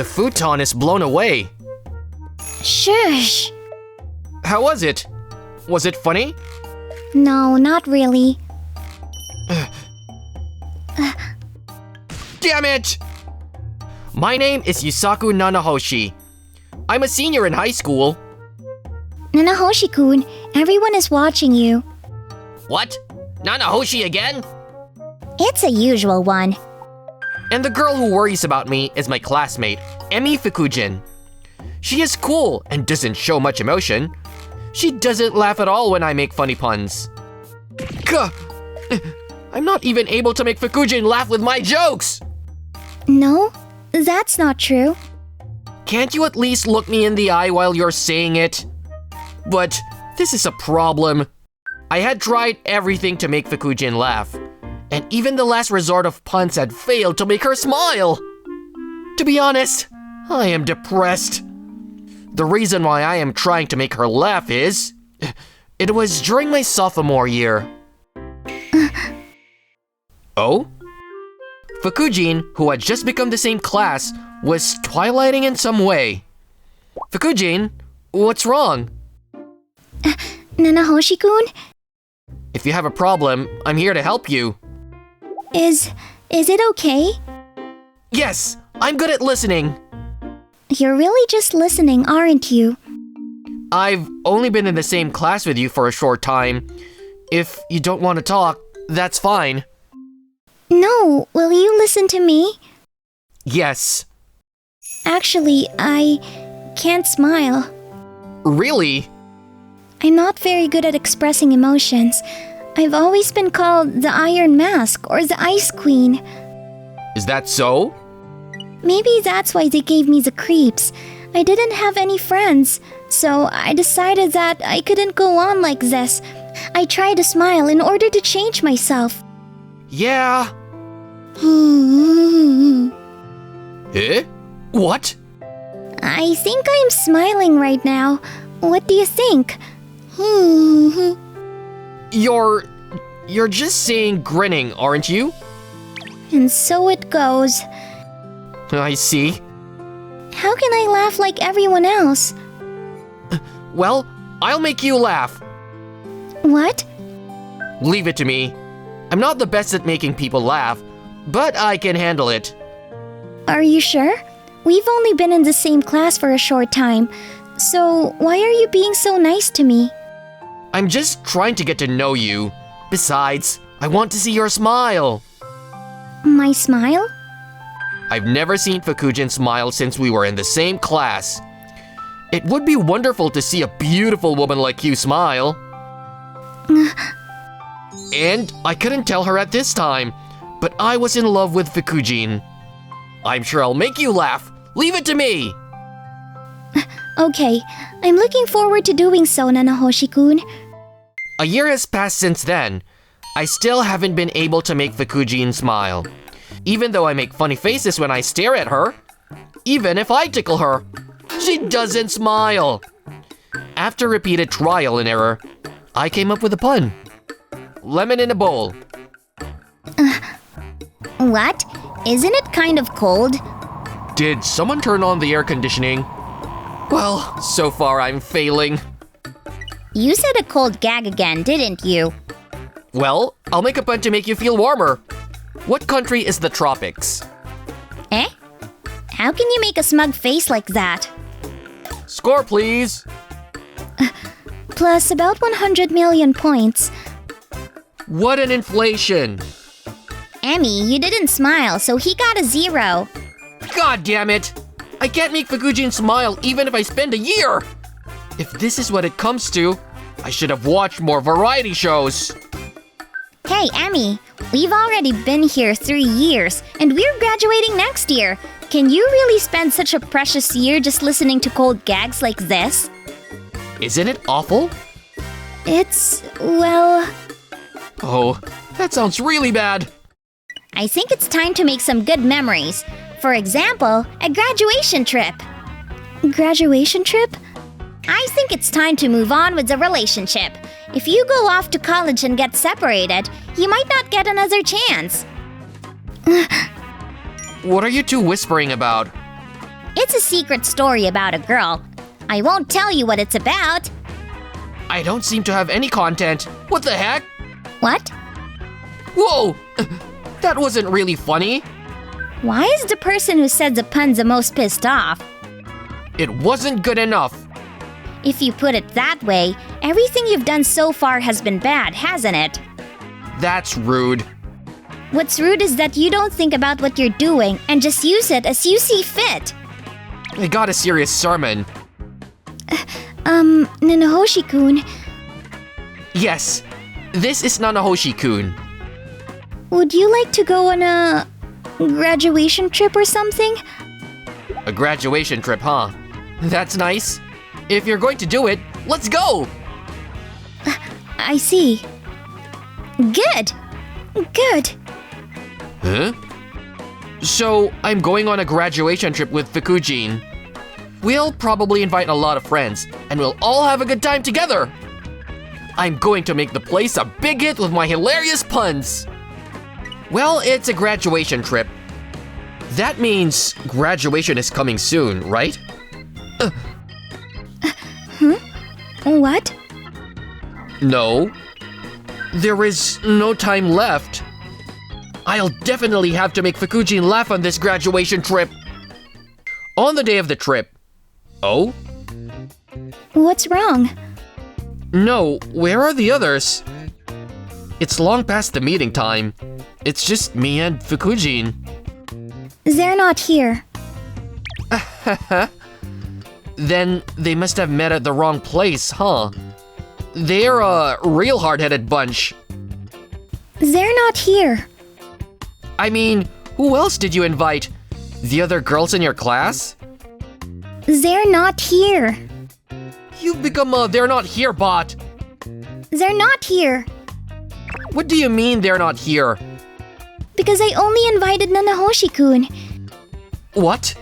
The futon is blown away. Shush! How was it? Was it funny? No, not really. Damn it! My name is Yusaku Nanahoshi. I'm a senior in high school. Nanahoshi-kun, everyone is watching you. What? Nanahoshi again? It's a usual one. And the girl who worries about me is my classmate, Emi Fukujin. She is cool and doesn't show much emotion. She doesn't laugh at all when I make funny puns. Gah! I'm not even able to make Fukujin laugh with my jokes! No, that's not true. Can't you at least look me in the eye while you're saying it? But this is a problem. I had tried everything to make Fukujin laugh, and even the last resort of puns had failed to make her smile. To be honest, I am depressed. The reason why I am trying to make her laugh is... it was during my sophomore year. Oh? Fukujin, who had just become the same class, was twilighting in some way. Fukujin, what's wrong? Nanahoshi-kun? If you have a problem, I'm here to help you. Is it okay? Yes, I'm good at listening. You're really just listening, aren't you? I've only been in the same class with you for a short time. If you don't want to talk, that's fine. No, will you listen to me? Yes. Actually, I can't smile. Really? I'm not very good at expressing emotions. I've always been called the Iron Mask or the Ice Queen. Is that so? Maybe that's why they gave me the creeps. I didn't have any friends, so I decided that I couldn't go on like this. I tried to smile in order to change myself. Yeah. Eh? What? I think I'm smiling right now. What do you think? You're just saying grinning, aren't you? And so it goes. I see. How can I laugh like everyone else? Well, I'll make you laugh. What? Leave it to me. I'm not the best at making people laugh, but I can handle it. Are you sure? We've only been in the same class for a short time. So why are you being so nice to me? I'm just trying to get to know you. Besides, I want to see your smile. My smile? I've never seen Fukujin smile since we were in the same class. It would be wonderful to see a beautiful woman like you smile. And I couldn't tell her at this time, but I was in love with Fukujin. I'm sure I'll make you laugh. Leave it to me. Okay, I'm looking forward to doing so, Nanahoshi-kun. A year has passed since then. I still haven't been able to make Fukujin smile. Even though I make funny faces when I stare at her. Even if I tickle her, she doesn't smile. After repeated trial and error, I came up with a pun. Lemon in a bowl. What? Isn't it kind of cold? Did someone turn on the air conditioning? Well, so far I'm failing. You said a cold gag again, didn't you? Well, I'll make a pun to make you feel warmer. What country is the tropics? Eh? How can you make a smug face like that? Score, please. Plus about 100 million points. What an inflation. Emmy, you didn't smile, so he got a 0. God damn it! I can't make Fukujin smile even if I spend a year! If this is what it comes to, I should have watched more variety shows. Hey, Emmy, we've already been here 3 years, and we're graduating next year. Can you really spend such a precious year just listening to cold gags like this? Isn't it awful? It's, well... Oh, that sounds really bad. I think it's time to make some good memories. For example, a graduation trip. Graduation trip? I think it's time to move on with the relationship. If you go off to college and get separated, you might not get another chance. What are you two whispering about? It's a secret story about a girl. I won't tell you what it's about. I don't seem to have any content. What the heck? What? Whoa! That wasn't really funny. Why is the person who said the puns the most pissed off? It wasn't good enough. If you put it that way, everything you've done so far has been bad, hasn't it? That's rude. What's rude is that you don't think about what you're doing and just use it as you see fit. I got a serious sermon. Nanahoshi-kun, Yes, this is Nanahoshi-kun. would you like to go on a graduation trip or something? A graduation trip, huh? That's nice. If you're going to do it, let's go! I see. Good. Good. Huh? So, I'm going on a graduation trip with Fukujin. We'll probably invite a lot of friends, and we'll all have a good time together! I'm going to make the place a big hit with my hilarious puns! Well, it's a graduation trip. That means graduation is coming soon, right? What? No. There is no time left. I'll definitely have to make Fukujin laugh on this graduation trip. On the day of the trip. Oh? What's wrong? No, where are the others? It's long past the meeting time. It's just me and Fukujin. They're not here. Then they must have met at the wrong place, huh? They're a real hard-headed bunch. They're not here. I mean, who else did you invite? The other girls in your class? They're not here. You've become a they're not here bot. They're not here. What do you mean they're not here? Because I only invited Nanahoshi-kun. What?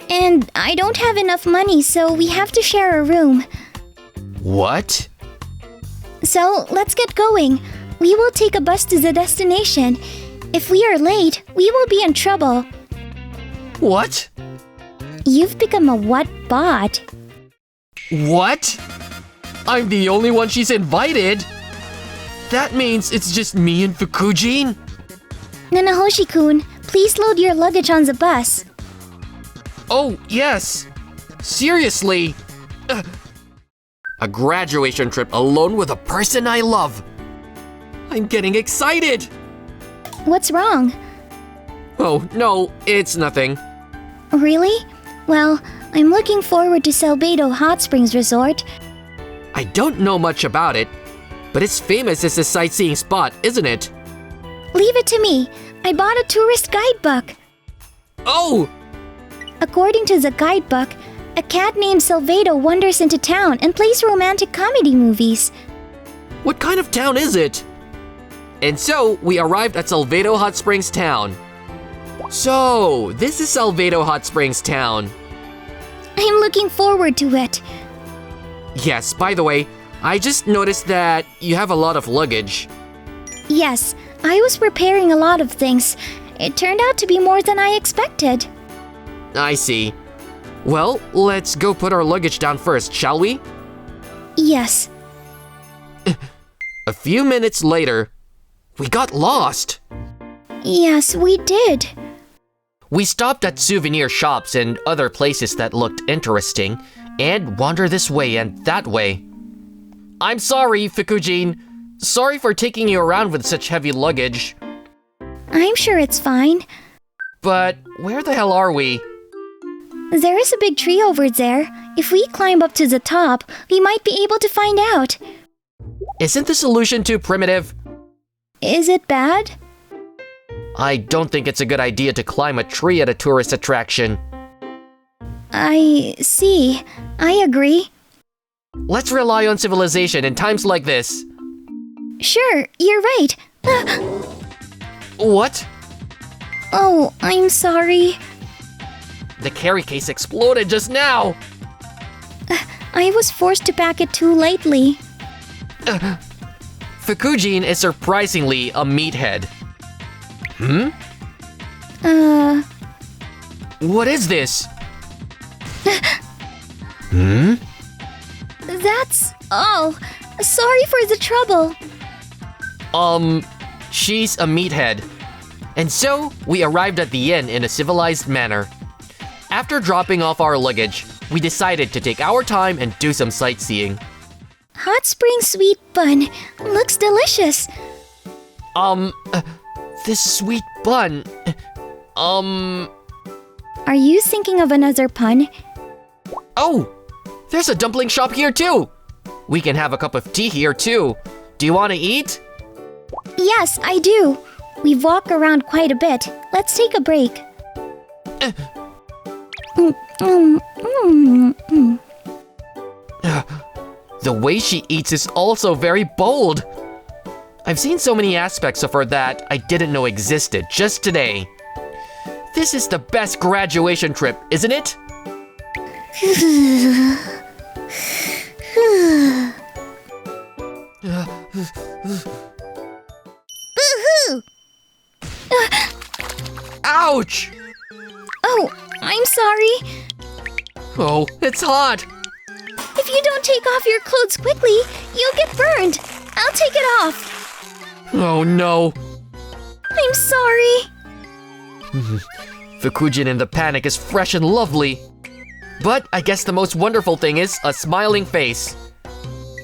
And I don't have enough money, so we have to share a room. What? So, let's get going. We will take a bus to the destination. If we are late, we will be in trouble. What? You've become a what bot? What? I'm the only one she's invited? That means it's just me and Fukujin? Nanahoshi-kun, please load your luggage on the bus. Oh, yes. Seriously. A graduation trip alone with a person I love. I'm getting excited. What's wrong? Oh, no, it's nothing. Really? Well, I'm looking forward to Sarubedo Hot Springs Resort. I don't know much about it, but it's famous as a sightseeing spot, isn't it? Leave it to me. I bought a tourist guidebook. Oh! According to the guidebook, a cat named Salvado wanders into town and plays romantic comedy movies. What kind of town is it? And so, we arrived at Salvado Hot Springs Town. So, this is Salvado Hot Springs Town. I'm looking forward to it. Yes, by the way, I just noticed that you have a lot of luggage. Yes, I was preparing a lot of things. It turned out to be more than I expected. I see. Well, let's go put our luggage down first, shall we? Yes. A few minutes later, we got lost. Yes, we did. We stopped at souvenir shops and other places that looked interesting and wandered this way and that way. I'm sorry, Fukujin. Sorry for taking you around with such heavy luggage. I'm sure it's fine. But where the hell are we? There is a big tree over there. If we climb up to the top, we might be able to find out. Isn't the solution too primitive? Is it bad? I don't think it's a good idea to climb a tree at a tourist attraction. I see. I agree. Let's rely on civilization in times like this. Sure, you're right. What? Oh, I'm sorry. The carry case exploded just now. I was forced to pack it too lightly. Fukujin is surprisingly a meathead. Uh, What is this? That's all. Sorry for the trouble. She's a meathead. And so, we arrived at the inn in a civilized manner. After dropping off our luggage, we decided to take our time and do some sightseeing. Hot spring sweet bun. Looks delicious. This sweet bun, Are you thinking of another pun? Oh! There's a dumpling shop here too! We can have a cup of tea here too. Do you want to eat? Yes, I do. We've walked around quite a bit. Let's take a break. The way she eats is also very bold. I've seen so many aspects of her that I didn't know existed just today. This is the best graduation trip, isn't it? Boo-hoo! Ouch! Oh, I'm sorry. Oh, it's hot. If you don't take off your clothes quickly, you'll get burned. I'll take it off. Oh no. I'm sorry. Fukujin in the panic is fresh and lovely. But I guess the most wonderful thing is a smiling face.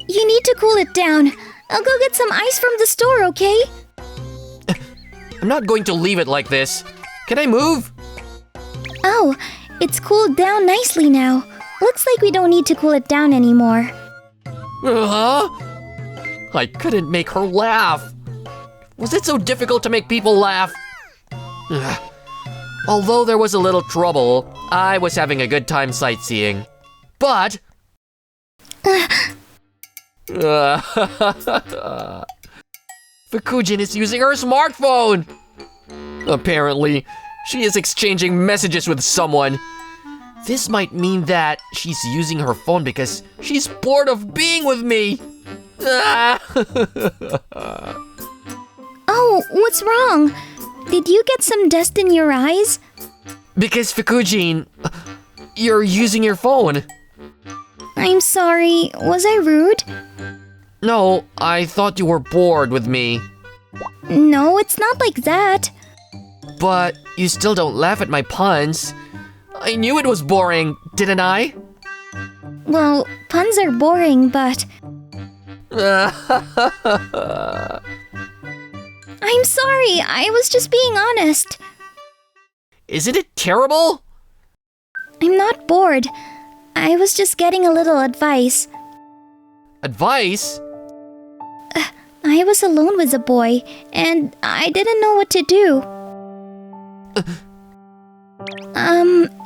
You need to cool it down. I'll go get some ice from the store, okay? I'm not going to leave it like this. Can I move? Oh, it's cooled down nicely now. Looks like we don't need to cool it down anymore. Huh? I couldn't make her laugh. Was it so difficult to make people laugh? Although there was a little trouble, I was having a good time sightseeing. But... Fukujin is using her smartphone! Apparently, she is exchanging messages with someone. This might mean that she's using her phone because she's bored of being with me. Oh, what's wrong? Did you get some dust in your eyes? Because Fukujin, you're using your phone. I'm sorry. Was I rude? No, I thought you were bored with me. No, it's not like that. But you still don't laugh at my puns. I knew it was boring, didn't I? Well, puns are boring, but... I'm sorry, I was just being honest. Isn't it terrible? I'm not bored. I was just getting a little advice. Advice? I was alone with a boy, and I didn't know what to do.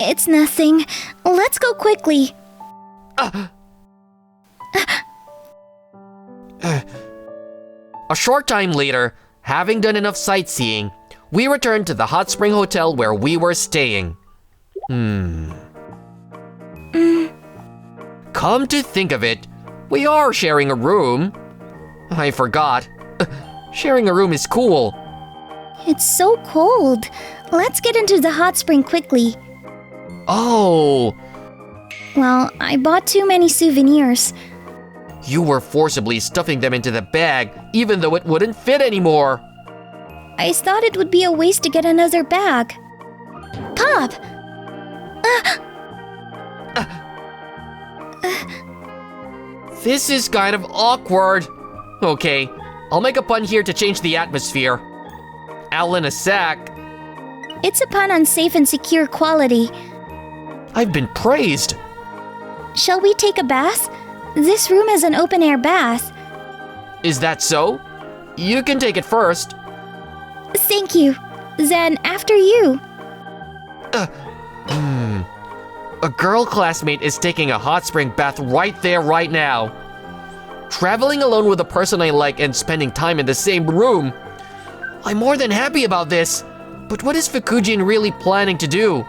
It's nothing. Let's go quickly. A short time later, having done enough sightseeing, we returned to the hot spring hotel where we were staying. Come to think of it, we are sharing a room. I forgot. Sharing a room is cool. It's so cold. Let's get into the hot spring quickly. Oh, Well, I bought too many souvenirs. you were forcibly stuffing them into the bag, even though it wouldn't fit anymore. I thought it would be a waste to get another bag. Pop! This is kind of awkward. Okay, I'll make a pun here to change the atmosphere. Owl in a sack. It's a pun on safe and secure quality. I've been praised. Shall we take a bath? This room has an open-air bath. Is that so? You can take it first. Thank you. Then after you. A girl classmate is taking a hot spring bath right there, right now. Traveling alone with a person I like and spending time in the same room. I'm more than happy about this. But what is Fukujin really planning to do?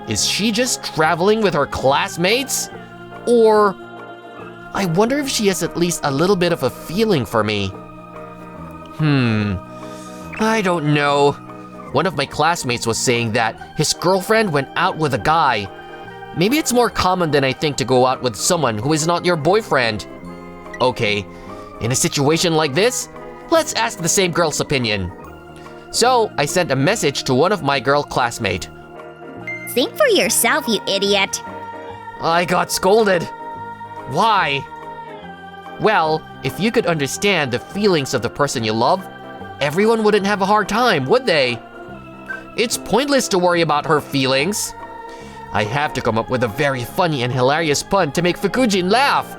Is she just traveling with her classmates? Or... I wonder if she has at least a little bit of a feeling for me. I don't know. One of my classmates was saying that his girlfriend went out with a guy. Maybe it's more common than I think to go out with someone who is not your boyfriend. Okay, in a situation like this, let's ask the same girl's opinion. So, I sent a message to one of my girl classmates. Think for yourself, you idiot. I got scolded. Why? Well, if you could understand the feelings of the person you love, everyone wouldn't have a hard time, would they? It's pointless to worry about her feelings. I have to come up with a very funny and hilarious pun to make Fukujin laugh.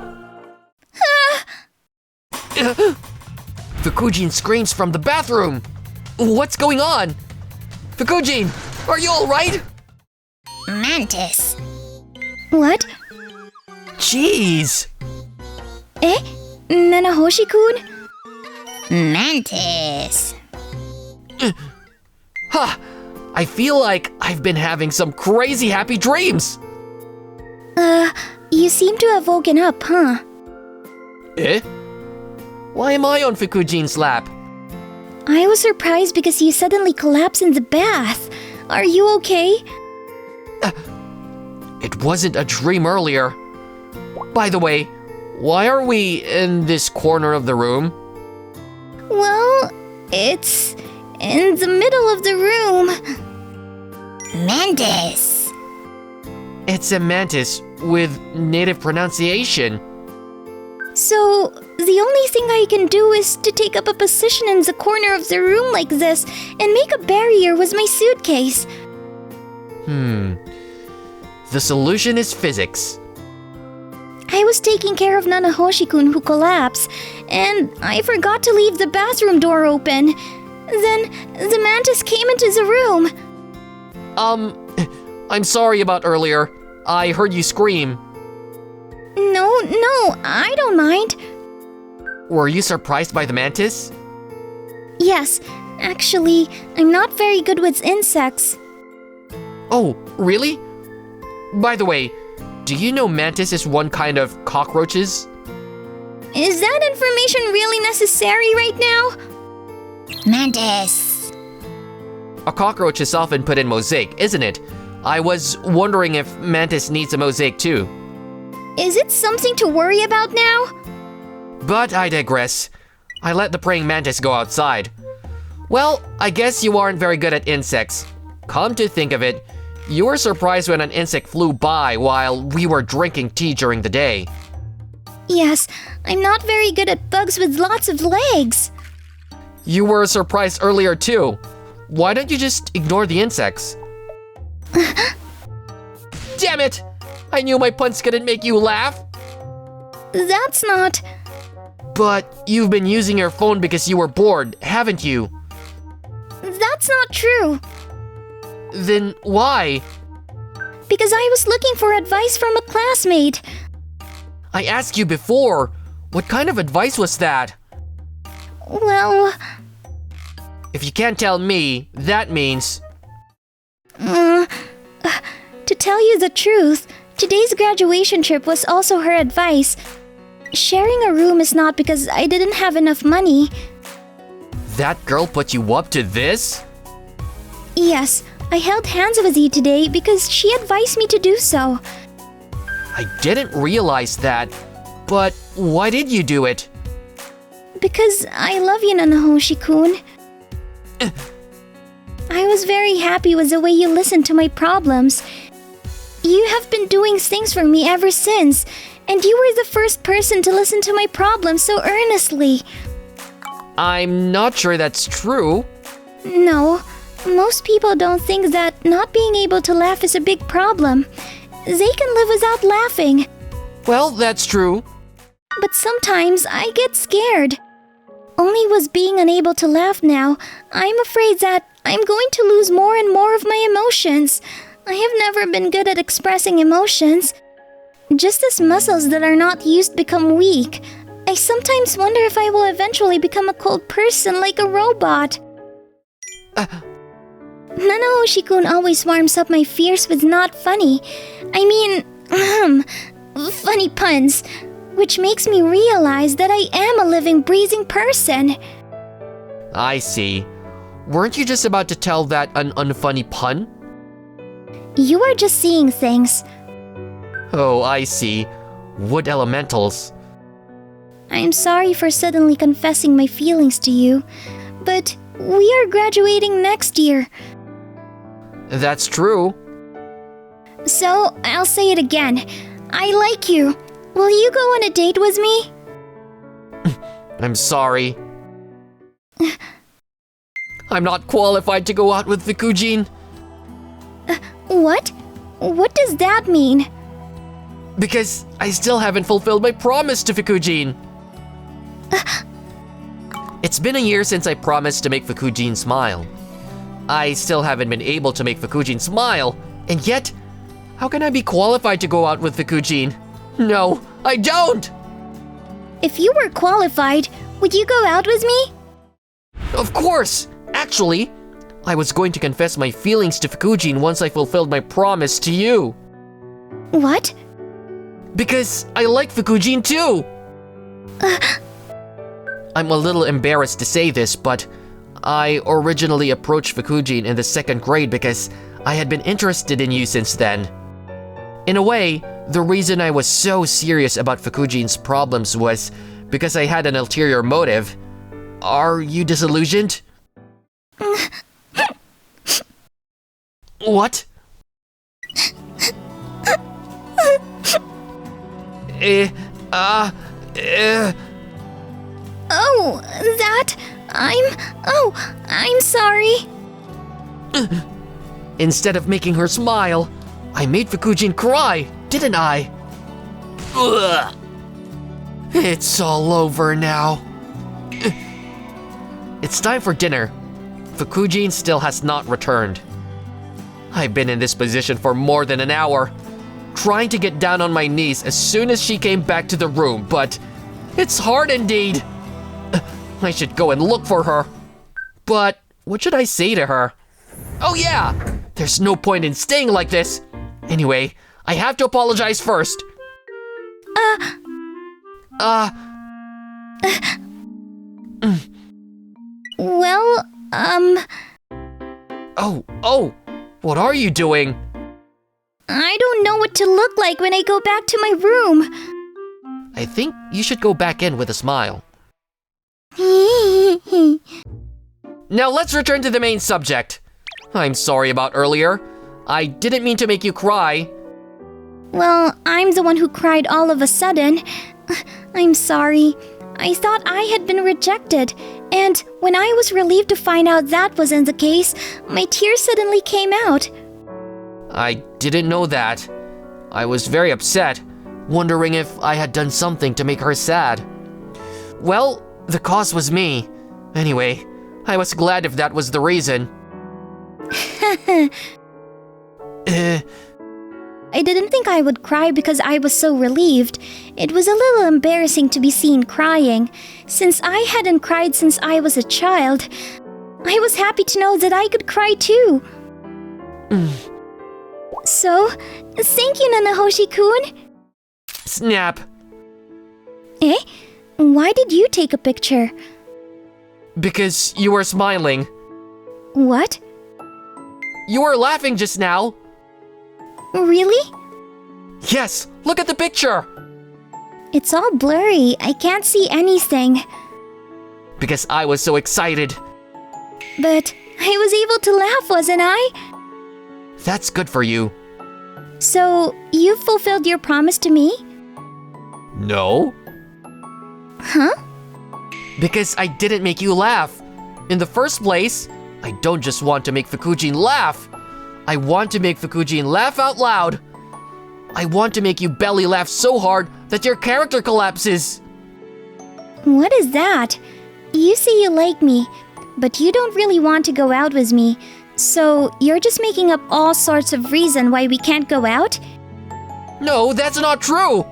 Fukujin screams from the bathroom. What's going on? Fukujin, are you alright? Mantis. What? Jeez. Eh? Nanahoshi-kun? Mantis. Ha! I feel like I've been having some crazy happy dreams. You seem to have woken up, huh? Eh? Why am I on Fukujin's lap? I was surprised because you suddenly collapsed in the bath. Are you okay? It wasn't a dream earlier. By the way, why are we in this corner of the room? Well, it's in the middle of the room. Mantis. It's a mantis with native pronunciation. So, the only thing I can do is to take up a position in the corner of the room like this and make a barrier with my suitcase. The solution is physics. I was taking care of Nanahoshi-kun who collapsed, and I forgot to leave the bathroom door open. Then, the mantis came into the room. I'm sorry about earlier. I heard you scream. No, I don't mind. Were you surprised by the mantis? Yes, actually, I'm not very good with insects. Oh, really? By the way, do you know mantis is one kind of cockroaches? Is that information really necessary right now? Mantis. A cockroach is often put in mosaic, isn't it? I was wondering if mantis needs a mosaic too. Is it something to worry about now? But I digress. I let the praying mantis go outside. Well, I guess you aren't very good at insects. Come to think of it, you were surprised when an insect flew by while we were drinking tea during the day. Yes, I'm not very good at bugs with lots of legs. You were surprised earlier too. Why don't you just ignore the insects? Damn it! I knew my puns couldn't make you laugh. That's not... But you've been using your phone because you were bored, haven't you? That's not true. Then why? Because I was looking for advice from a classmate. I asked you before. What kind of advice was that? Well... If you can't tell me, that means... To tell you the truth, today's graduation trip was also her advice. Sharing a room is not because I didn't have enough money. That girl put you up to this? Yes, I held hands with you today because she advised me to do so. I didn't realize that. But why did you do it? Because I love you, Nanahoshi-kun. I was very happy with the way you listened to my problems. You have been doing things for me ever since, and you were the first person to listen to my problems so earnestly. I'm not sure that's true. No, most people don't think that not being able to laugh is a big problem. They can live without laughing. Well, that's true. But sometimes I get scared. Only with being unable to laugh now, I'm afraid that I'm going to lose more and more of my emotions. I have never been good at expressing emotions. Just as muscles that are not used become weak, I sometimes wonder if I will eventually become a cold person like a robot. Nanahoshi-kun always warms up my fears with not funny. Funny puns, which makes me realize that I am a living, breathing person. I see. Weren't you just about to tell that an unfunny pun? You are just seeing things. Oh, I see. Wood elementals. I'm sorry for suddenly confessing my feelings to you, but we are graduating next year. That's true. So, I'll say it again. I like you. Will you go on a date with me? I'm sorry. I'm not qualified to go out with Fukujin. What? What does that mean? Because I still haven't fulfilled my promise to Fukujin. It's been a year since I promised to make Fukujin smile. I still haven't been able to make Fukujin smile, and yet, how can I be qualified to go out with Fukujin? No, I don't! If you were qualified, would you go out with me? Of course! Actually, I was going to confess my feelings to Fukujin once I fulfilled my promise to you. What? Because I like Fukujin too! I'm a little embarrassed to say this, but I originally approached Fukujin in the 2nd grade because I had been interested in you since then. In a way, the reason I was so serious about Fukujin's problems was because I had an ulterior motive. Are you disillusioned? What? Oh, that... I'm sorry. Instead of making her smile, I made Fukujin cry, didn't I? Ugh. It's all over now. It's time for dinner. Fukujin still has not returned. I've been in this position for more than an hour, trying to get down on my knees as soon as she came back to the room, but it's hard indeed. I should go and look for her. But what should I say to her? Oh yeah, there's no point in staying like this. Anyway, I have to apologize first. Well, Oh, what are you doing? I don't know what to look like when I go back to my room. I think you should go back in with a smile. Now let's return to the main subject. I'm sorry about earlier. I didn't mean to make you cry. Well, I'm the one who cried all of a sudden. I'm sorry. I thought I had been rejected, and when I was relieved to find out that wasn't the case, my tears suddenly came out. I didn't know that. I was very upset, wondering if I had done something to make her sad. Well, the cause was me. Anyway, I was glad if that was the reason. I didn't think I would cry because I was so relieved. It was a little embarrassing to be seen crying. Since I hadn't cried since I was a child, I was happy to know that I could cry too. So, thank you, Nanahoshi-kun. Snap. Eh? Why did you take a picture? Because you were smiling. What? You were laughing just now. Really? Yes, look at the picture. It's all blurry. I can't see anything. Because I was so excited. But I was able to laugh, wasn't I? That's good for you. So, you fulfilled your promise to me? No. Huh? Because I didn't make you laugh. In the first place, I don't just want to make Fukujin laugh. I want to make Fukujin laugh out loud. I want to make you belly laugh so hard that your character collapses. What is that? You say you like me, but you don't really want to go out with me. So, you're just making up all sorts of reason why we can't go out? No, that's not true.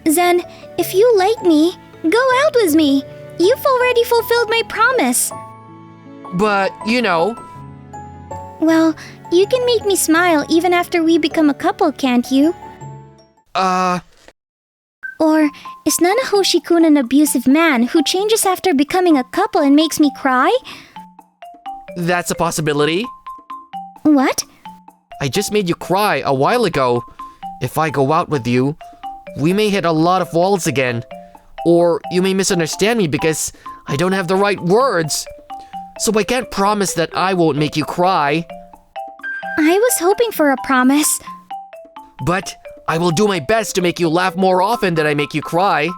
Then, if you like me, go out with me. You've already fulfilled my promise. But, you know... Well, you can make me smile even after we become a couple, can't you? Or is Nanahoshi-kun an abusive man who changes after becoming a couple and makes me cry? That's a possibility. What? I just made you cry a while ago. If I go out with you, we may hit a lot of walls again. Or you may misunderstand me because I don't have the right words. So I can't promise that I won't make you cry. I was hoping for a promise. But I will do my best to make you laugh more often than I make you cry.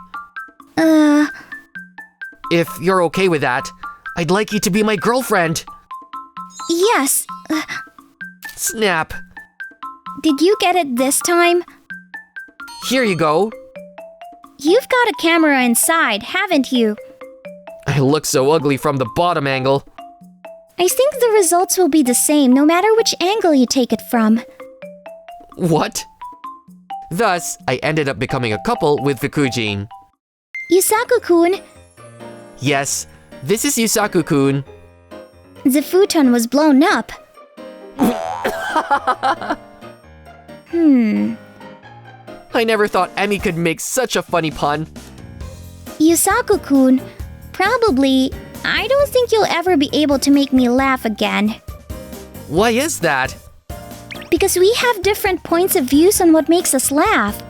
If you're okay with that, I'd like you to be my girlfriend. Yes. Snap. Did you get it this time? Here you go. You've got a camera inside, haven't you? I look so ugly from the bottom angle. I think the results will be the same no matter which angle you take it from. What? Thus, I ended up becoming a couple with Fukujin. Yusaku-kun, Yes, this is Yusaku-kun. the futon was blown up. I never thought Emmy could make such a funny pun. Yusaku-kun, probably, I don't think you'll ever be able to make me laugh again. Why is that? Because we have different points of views on what makes us laugh.